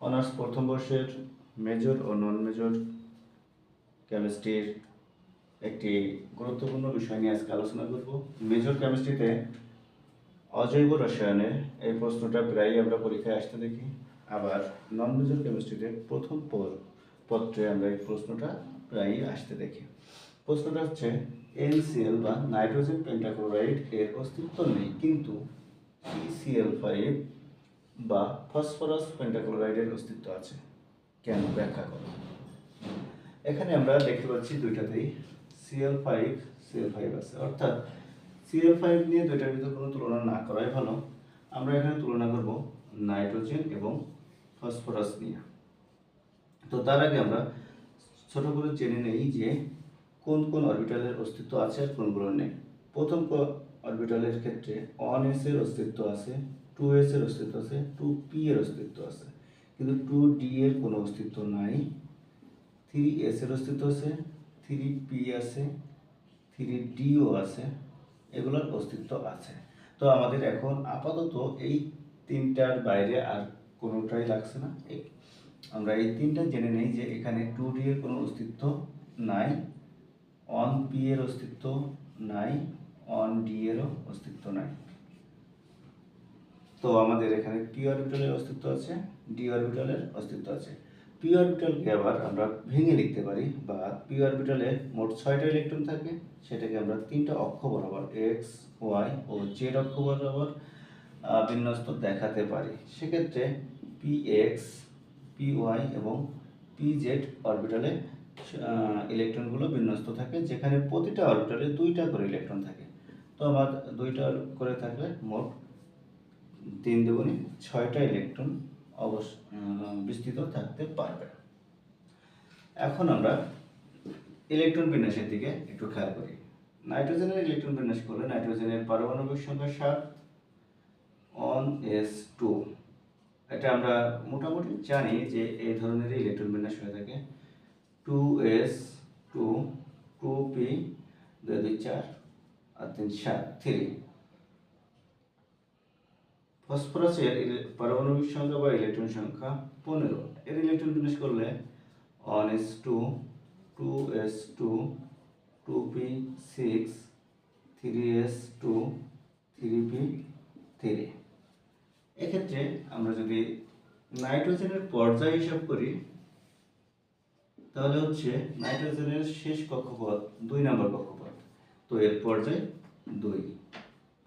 Honours প্রথম বর্ষের major ও নন major কেমিস্ট্রির একটি গুরুত্বপূর্ণ বিষয় নিয়ে আজকে আলোচনা করব। মেজর কেমিস্ট্রিতে অজৈব রসায়নে এই প্রশ্নটা প্রায়ই আমরা পরীক্ষায় আসতে দেখি, আবার নন মেজর কেমিস্ট্রিতে প্রথম পত্রে আমরা এই প্রশ্নটা প্রায়ই আসতে দেখি। প্রশ্নটা হচ্ছে NCl বা নাইট্রোজেন পেন্টাক্লোরাইড এর অস্তিত্ব নেই, কিন্তু PCl5 বা ফসফরাস পেন্টাক্লোরাইডের অস্তিত্ব আছে, কেন? ব্যাখ্যা করো। এখানে আমরা দেখতে পাচ্ছি দুইটাতেই Cl5 আছে, অর্থাৎ Cl5 নিয়ে দুইটার ভিতরে কোনো তুলনা না করাই ভালো। আমরা এখানে তুলনা করব নাইট্রোজেন এবং ফসফরাস নিয়ে। তো তার আগে আমরা ছোট করে জেনে নেই যে কোন কোন অরবিটালের অস্তিত্ব আছে আর কোনগুলো নেই। প্রথম অরবিটালের ক্ষেত্রে 1s এর অস্তিত্ব আছে, 2s এর অস্তিত্ব আছে, 2p এর অস্তিত্ব আছে, কিন্তু 2d এর কোনো অস্তিত্ব নাই। 3s এর অস্তিত্ব আছে, 3p আছে, 3d ও আছে, এগুলোর অস্তিত্ব আছে। তো আমাদের এখন আপাতত এই তিনটার বাইরে আর কোনোটাই লাগছে না। আমরা এই তিনটা জেনে নেই যে এখানে 2d এর কোনো অস্তিত্ব নাই, 1p এর অস্তিত্ব নাই, 1d এরও অস্তিত্ব নাই। তো আমাদের এখানে p অরবিটালের অস্তিত্ব আছে, d অরবিটালের অস্তিত্ব আছে। p অরবিটালকে আবার আমরা ভেঙে লিখতে পারি, বা p অরবিটালে মোট 6টা ইলেকট্রন থাকে, সেটাকে আমরা তিনটা অক্ষ বরাবর x, y ও z অক্ষ বরাবর বিন্যস্ত দেখাতে পারি। সেক্ষেত্রে px, py এবং pz অরবিটালে ইলেকট্রনগুলো বিন্যস্ত থাকে, যেখানে প্রতিটা অরবিটালে 2টা করে ইলেকট্রন থাকে। তো আমার 2টা করে থাকলে মোট 3 দুগুণে 6টা ইলেকট্রন বিস্তৃত থাকতে পারবে। এখন আমরা ইলেকট্রন বিন্যাসের দিকে একটু খেয়াল করি। নাইট্রোজেনের ইলেকট্রন বিন্যাস করলে নাইট্রোজেনের পারমাণবিক সংখ্যা 7, 1s2। এটা আমরা মোটামুটি জানি যে এই ধরনের ইলেকট্রন বিন্যাস হয়ে থাকে। 2s 2, 2p 2 2 4 আর 3 7 3। ফসফরাসের পারমাণবিক সংখ্যা বা ইলেকট্রন সংখ্যা 15। এর ইলেকট্রন বিন্যাস করলে 1s2, 2s2, 2p6, 3s2, 3p3। এক্ষেত্রে আমরা যদি নাইট্রোজেনের পর্যায় হিসাব করি, তাহলে হচ্ছে নাইট্রোজেনের শেষ কক্ষপথ 2 নম্বর কক্ষপথ, তো এর পর্যায় 2।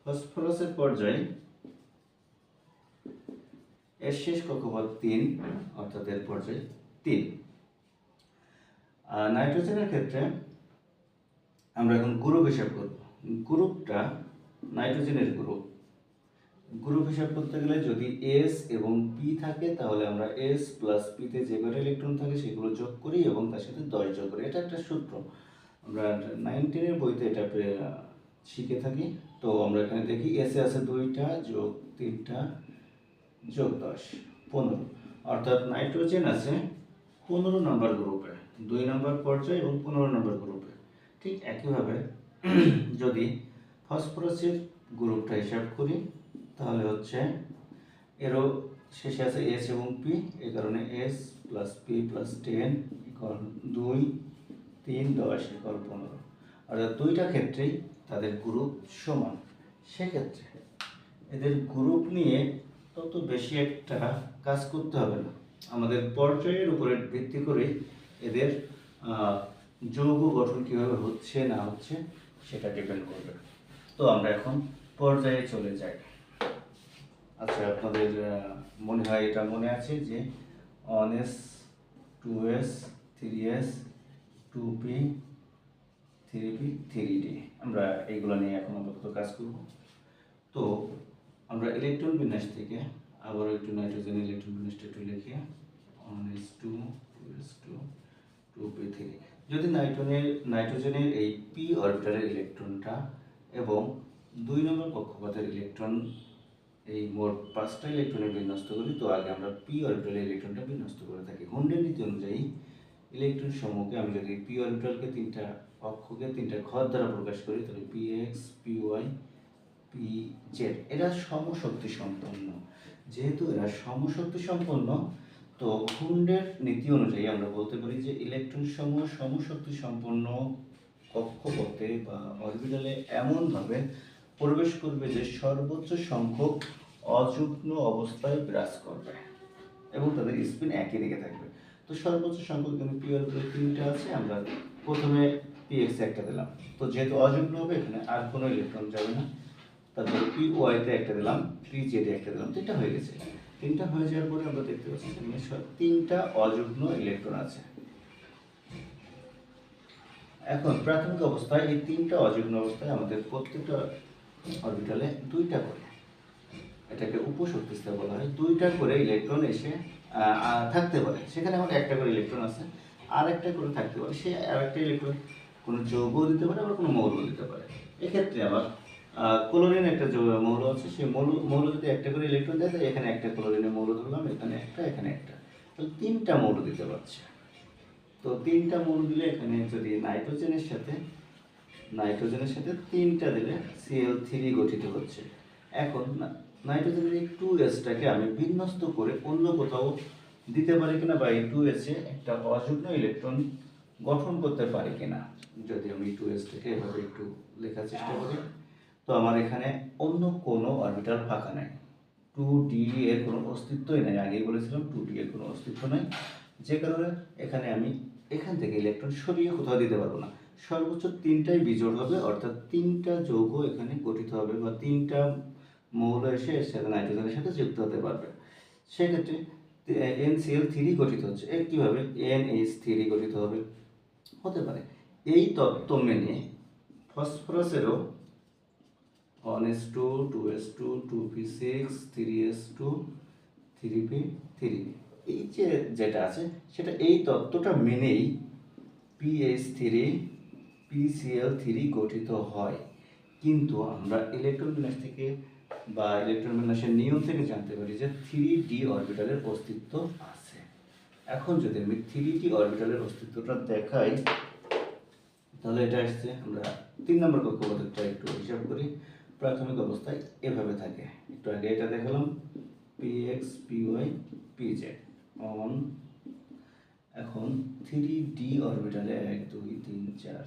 ফসফরাসের পর্যায় এর শেষ কক্ষপথ 3, অর্থাৎ এর পর্যায় 3। নাইট্রোজেনের ক্ষেত্রে আমরা এখন গ্রুপ হিসাব করব। গ্রুপটা নাইট্রোজেনের গ্রুপ হিসাব করতে গেলে যদি S এবং P থাকে, তাহলে আমরা S প্লাস P তে যে কটা ইলেকট্রন থাকে সেগুলো যোগ করি এবং তার সাথে 10 যোগ করি। এটা একটা সূত্র, আমরা 9-10 এর বইতে এটা শিখে থাকি। তো আমরা এখানে দেখি S এ আছে 2টা যোগ 3টা যোগ 10, 15, অর্থাৎ নাইট্রোজেন আছে 15 নম্বর গ্রুপে, 2 নম্বর পর্যায় এবং 15 নম্বর গ্রুপে। ঠিক একইভাবে যদি ফসফরাসের গ্রুপটা হিসাব করি, তাহলে হচ্ছে এরও শেষে আছে S এবং P, এই কারণে S plus P plus 10 equal 2, 3, 10 equal 15। অর্থাৎ দুইটা ক্ষেত্রেই তাদের গ্রুপ সমান। সেক্ষেত্রে এদের গ্রুপ নিয়ে তত বেশি একটা কাজ করতে হবে না, আমাদের পর্যায়ের উপরে ভিত্তি করে এদের যৌগ গঠন কীভাবে হচ্ছে না হচ্ছে সেটা ডিপেন্ড করবে। তো আমরা এখন পর্যায়ে চলে যাই। আচ্ছা, আপনাদের মনে হয় এটা মনে আছে যে 1s, 2s, 3s, 2p, 3p, 3d, আমরা এইগুলো নিয়ে এখন আপাতত কাজ করব। তো আমরা ইলেকট্রন বিন্যাস থেকে আবার একটু নাইট্রোজেন ইলেকট্রন বিন্যাসটা একটু লিখি। 1s2, 2s2, 2p3। যদি নাইট্রোজেনের এই p অরবিটালের ইলেকট্রনটা এবং 2 নম্বর কক্ষপথের ইলেকট্রন, এই মোট 5টা ইলেকট্রনের বিন্যস্ত করি, তো আগে আমরা p অরবিটালের ইলেকট্রনটা বিন্যস্ত করে থাকি। হুন্ডের নীতি অনুযায়ী ইলেকট্রন সমূহকে আমি যদি p অরবিটালকে 3টা কক্ষকে 3টা ঘর দ্বারা প্রকাশ করি, তাহলে px, py, pz এরা সমশক্তি সম্পন্ন। যেহেতু এরা সমশক্তি সম্পন্ন, তো কুন্ডের নীতি অনুযায়ী আমরা বলতে পারি যে ইলেকট্রন সমূহ সমশক্তি সম্পন্ন কক্ষপথে বা অরবিটালে এমনভাবে প্রবেশ করবে যে সর্বোচ্চ সংখ্যক অযুগ্ম অবস্থায় বিরাজ করবে এবং তাদের স্পিন একই দিকে থাকবে। তো সর্বোচ্চ সংখ্যক এখানে পি অরবিটালে 3টা আছে, আমরা প্রথমে পিএক্স একটা দিলাম। তো যেহেতু অযুগ্ম হবে এখানে আর কোনো ইলেকট্রন যাবে না, তারপর পি ওয়াইতে একটা দিলাম, পি জেডে একটা দিলাম, 3টা হয়ে গেছে। 3টা হয়ে যাওয়ার পরে আমরা দেখতে পাচ্ছি এখানে 3টা অযুগ্ম ইলেকট্রন আছে। এখন প্রাথমিক অবস্থায় এই 3টা অযুগ্ম অবস্থায় আমাদের প্রত্যেকটা অরবিটালে 2টা করে, এটাকে উপশক্তি স্তর বলা হয়, 2টা করে ইলেকট্রন এসে থাকতে পারে। সেখানে আমার একটা করে ইলেকট্রন আছে, আর একটা করে থাকতে পারে। সে আর একটা ইলেকট্রন কোনো যৌগ দিতে পারে, আবার কোনো মৌল দিতে পারে। এক্ষেত্রে আবার ক্লোরিন একটা মৌল আছে, সেই মৌল যদি একটা করে ইলেকট্রন দেয়, তাই এখানে একটা ক্লোরিনের মৌল ধরলাম, এখানে একটা, এখানে একটা, তাহলে 3টা মৌল দিতে পারছে। তো 3টা মৌল দিলে এখানে যদি নাইট্রোজেনের সাথে 3টা দিলে Cl3 গঠিত হচ্ছে। এখন নাইট্রোজেনের এই 2s-টাকে আমি বিন্যস্ত করে অন্য কোথাও দিতে পারি কিনা, বা এই 2s-এ একটা অযুগ্ম ইলেকট্রন গঠন করতে পারি কিনা। যদি আমি 2s-টাকে এভাবে একটু লেখার চেষ্টা করি, তো আমার এখানে অন্য কোনো অরবিটাল ফাঁকা নাই, 2d এর কোনো অস্তিত্বই নাই। আগেই বলেছিলাম 2d এর কোনো অস্তিত্ব নাই, যে কারণে এখানে আমি এখান থেকে ইলেকট্রন সরিয়ে কোথাও দিতে পারবো না। সর্বোচ্চ 3টাই বিজোড় হবে, অর্থাৎ 3টা যৌগ এখানে গঠিত হবে, বা 3টা মৌল এসে এর সাথে নাইট্রোজেনের সাথে যুক্ত হতে পারবে। সেক্ষেত্রে NCl3 গঠিত হচ্ছে। কীভাবে NH3 গঠিত হবে? হতে পারে এই তত্ত্ব মেনে ফসফরাসেরও 1s2 2s2 2p6 3s2 3p3 এই যেটা আছে সেটা এই তত্ত্বটা মেনেই PH3 PCl3 গঠিত হয়। কিন্তু আমরা ইলেকট্রন বিন্যাস থেকে বা ইলেকট্রন বিন্যাসের নিয়ম থেকে জানতে পারি যে 3d অরবিটালের অস্তিত্ব আছে। এখন যদি আমি 3d অরবিটালের অস্তিত্বটা দেখাই, তাহলে এটা আসছে, আমরা 3 নম্বর কক্ষপথটা একটু হিসাব করি। প্রাথমিক অবস্থায় এভাবে থাকে, একটু আগে এটা দেখালাম, px py pz অন। এখন 3d অরবিটালে 1 2 3 4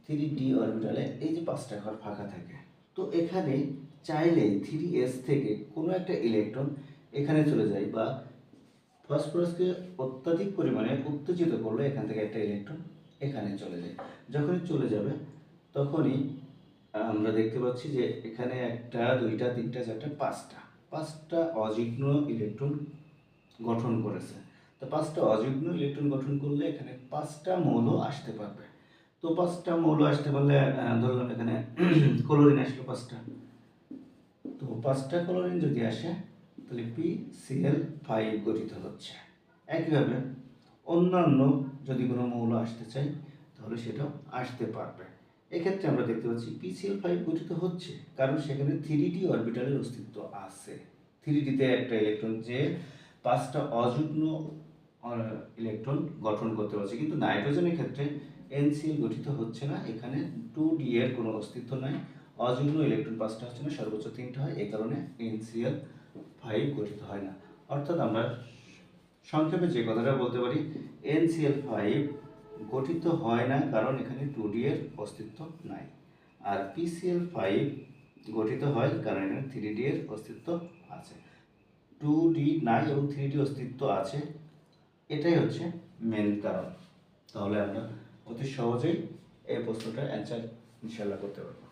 3d অরবিটালে এই যে 5টা ঘর ফাঁকা থাকে। তো এখানে চাইলে 3s থেকে কোনো একটা ইলেকট্রন এখানে চলে যায়, বা ফসফরাসকে অত্যাধিক পরিমাণে উত্তেজিত করলে এখান থেকে একটা ইলেকট্রন এখানে চলে যায়। যখনই চলে যাবে তখনই আমরা দেখতে পাচ্ছি যে এখানে 1টা 2টা 3টা 4টা 5টা অযুগ্ম ইলেকট্রন গঠন করেছে। তো 5টা অযুগ্ম ইলেকট্রন গঠন করলে এখানে 5টা মৌল আসতে পারবে। তো 5টা মৌল আসতে পারলে ধরলাম এখানে ক্লোরিন আসলো 5টা। তো 5টা ক্লোরিন যদি আসে তাহলে PCl5 গঠিত হচ্ছে। একইভাবে অন্যান্য যদি কোনো মৌল আসতে চাই তাহলে সেটাও আসতে পারবে। এক্ষেত্রে আমরা দেখতে পাচ্ছি PCl5 গঠিত হচ্ছে, কারণ সেখানে 3d অরবিটালের অস্তিত্ব আছে। 3dতে একটা ইলেকট্রন যে 5টা অযুগ্ম ইলেকট্রন গঠন করতে পারছে, কিন্তু নাইট্রোজেনের ক্ষেত্রে NCl গঠিত হচ্ছে না, এখানে 2d এর কোনো অস্তিত্ব নাই, অযুগ্ম ইলেকট্রন 5টা হচ্ছে না, সর্বোচ্চ 3টা হয়, এই কারণে NCl5 গঠিত হয় না। অর্থাৎ আমরা সংক্ষেপে যে কথাটা বলতে পারি, NCl5 গঠিত হয় না কারণ এখানে 2d এর অস্তিত্ব নাই, আর PCl5 গঠিত হয় কারণ এখানে 3d এর অস্তিত্ব আছে। 2d নাই এবং 3d অস্তিত্ব আছে, এটাই হচ্ছে মেন কারণ। তাহলে আমরা অতি সহজেই এই প্রশ্নটার অ্যান্সার ইনশাআল্লাহ করতে পারবো।